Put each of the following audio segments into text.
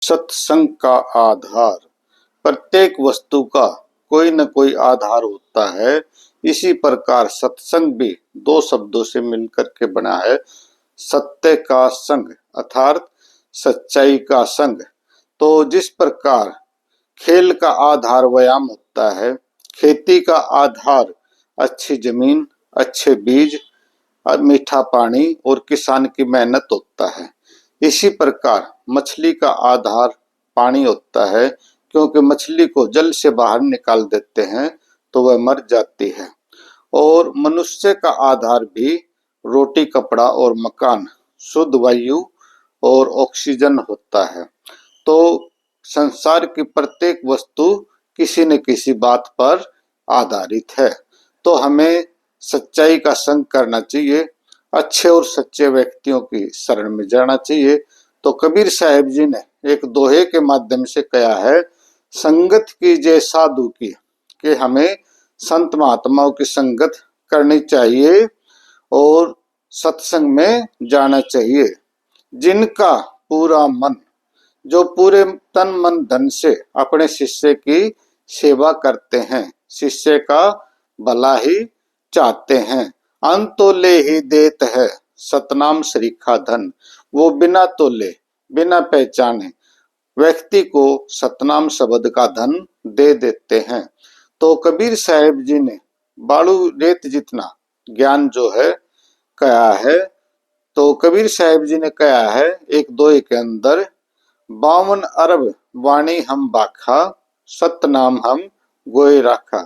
सत्संग का आधार। प्रत्येक वस्तु का कोई न कोई आधार होता है। इसी प्रकार सत्संग भी दो शब्दों से मिलकर के बना है। सत्य का संग अर्थात सच्चाई का संग। तो जिस प्रकार खेल का आधार व्यायाम होता है, खेती का आधार अच्छी जमीन, अच्छे बीज, मीठा पानी और किसान की मेहनत होता है, इसी प्रकार मछली का आधार पानी होता है, क्योंकि मछली को जल से बाहर निकाल देते हैं तो वह मर जाती है। और मनुष्य का आधार भी रोटी, कपड़ा और मकान, शुद्ध वायु और ऑक्सीजन होता है। तो संसार की प्रत्येक वस्तु किसी न किसी बात पर आधारित है। तो हमें सच्चाई का संग करना चाहिए, अच्छे और सच्चे व्यक्तियों की शरण में जाना चाहिए। तो कबीर साहब जी ने एक दोहे के माध्यम से कहा है, संगत कीजिए साधु की, कि हमें संत महात्माओं की संगत करनी चाहिए और सत्संग में जाना चाहिए। जिनका पूरा मन, जो पूरे तन मन धन से अपने शिष्य की सेवा करते हैं, शिष्य का भला ही चाहते हैं, अंत तो ले ही देत है सतनाम सरीखा धन। वो बिना तोले, बिना पहचाने व्यक्ति को सतनाम शब्द का धन दे देते हैं। तो कबीर साहब जी ने बालू रेत जितना ज्ञान जो है कहा है। तो कबीर साहब जी ने कहा है एक दोहे के अंदर, 52 अरब वाणी हम बाखा, सतनाम हम गोए राखा।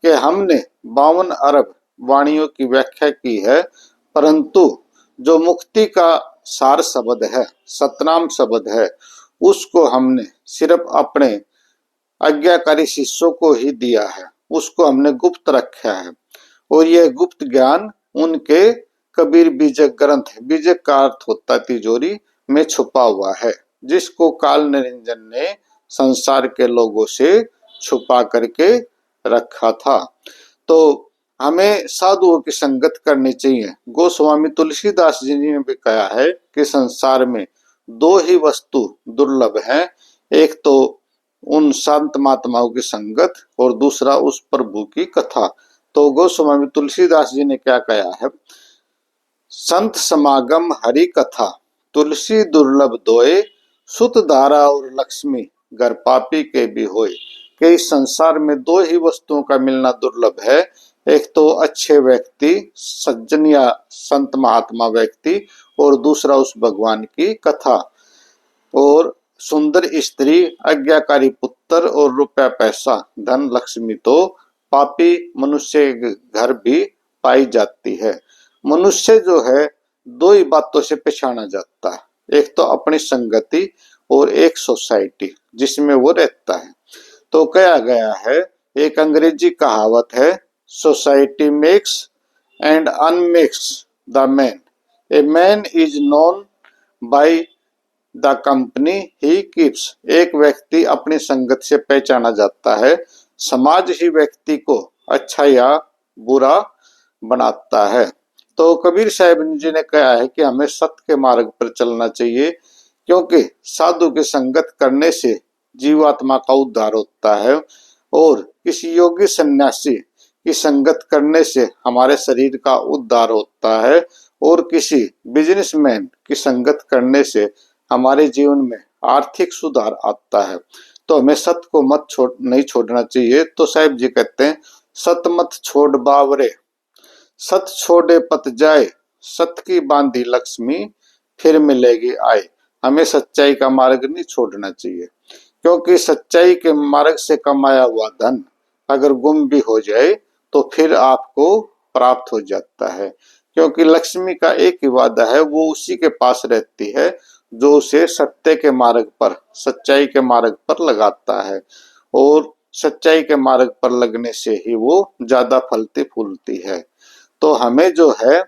कि हमने 52 अरब वाणियों की व्याख्या की है, परंतु जो मुक्ति का सार शब्द है, सतनाम शब्द है, उसको हमने सिर्फ अपने आज्ञाकारी शिष्यों को ही दिया है, उसको हमने गुप्त रखा है। और यह गुप्त ज्ञान उनके कबीर बीजक ग्रंथ, बीजक का अर्थ होता है तिजोरी में छुपा हुआ है, जिसको काल निरंजन ने संसार के लोगों से छुपा करके रखा था। तो हमें साधुओं की संगत करनी चाहिए। गोस्वामी तुलसीदास जी ने भी कहा है कि संसार में दो ही वस्तु दुर्लभ हैं, एक तो उन संत महात्माओं की संगत और दूसरा उस प्रभु की कथा। तो गोस्वामी तुलसीदास जी ने क्या कहा है, संत समागम हरि कथा, तुलसी दुर्लभ दोए, सुत धारा और लक्ष्मी घर पापी के भी होए। कि इस संसार में दो ही वस्तुओं का मिलना दुर्लभ है, एक तो अच्छे व्यक्ति, सज्जन या संत महात्मा व्यक्ति, और दूसरा उस भगवान की कथा। और सुंदर स्त्री, आज्ञाकारी पुत्र और रुपया पैसा धन लक्ष्मी तो पापी मनुष्य घर भी पाई जाती है। मनुष्य जो है दो ही बातों से पहचाना जाता है, एक तो अपनी संगति और एक सोसाइटी जिसमें वो रहता है। तो कहा गया है, एक अंग्रेजी कहावत है, society makes and unmakes the man, a man is known by the company he keeps. एक व्यक्ति अपनी संगत से पहचाना जाता है, समाज ही व्यक्ति को अच्छा या बुरा बनाता है। तो कबीर साहब जी ने कहा है कि हमें सत्य के मार्ग पर चलना चाहिए, क्योंकि साधु की संगत करने से जीवात्मा का उद्धार होता है, और किसी योगी सन्यासी की संगत करने से हमारे शरीर का उद्धार होता है, और किसी बिजनेसमैन की संगत करने से हमारे जीवन में आर्थिक सुधार आता है। तो हमें सत्य को नहीं छोड़ना चाहिए। तो साहिब जी कहते हैं, सत मत छोड़ बावरे, सत छोड़े पत जाए, सत की बांधी लक्ष्मी फिर मिलेगी आए। हमें सच्चाई का मार्ग नहीं छोड़ना चाहिए, क्योंकि सच्चाई के मार्ग से कमाया हुआ धन अगर गुम भी हो जाए तो फिर आपको प्राप्त हो जाता है। क्योंकि लक्ष्मी का एक ही वादा है, वो उसी के पास रहती है जो उसे सत्य के मार्ग पर, सच्चाई के मार्ग पर लगाता है, और सच्चाई के मार्ग पर लगने से ही वो ज्यादा फलती फूलती है। तो हमें जो है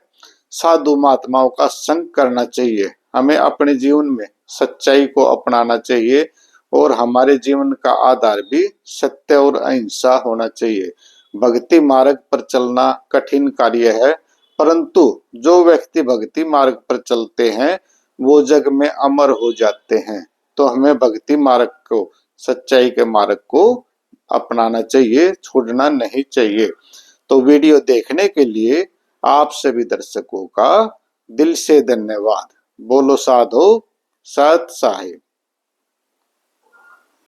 साधु महात्माओं का संग करना चाहिए, हमें अपने जीवन में सच्चाई को अपनाना चाहिए, और हमारे जीवन का आधार भी सत्य और अहिंसा होना चाहिए। भक्ति मार्ग पर चलना कठिन कार्य है, परंतु जो व्यक्ति भक्ति मार्ग पर चलते हैं वो जग में अमर हो जाते हैं। तो हमें भक्ति मार्ग को, सच्चाई के मार्ग को अपनाना चाहिए, छोड़ना नहीं चाहिए। तो वीडियो देखने के लिए आप सभी दर्शकों का दिल से धन्यवाद। बोलो साधो सत साहिब।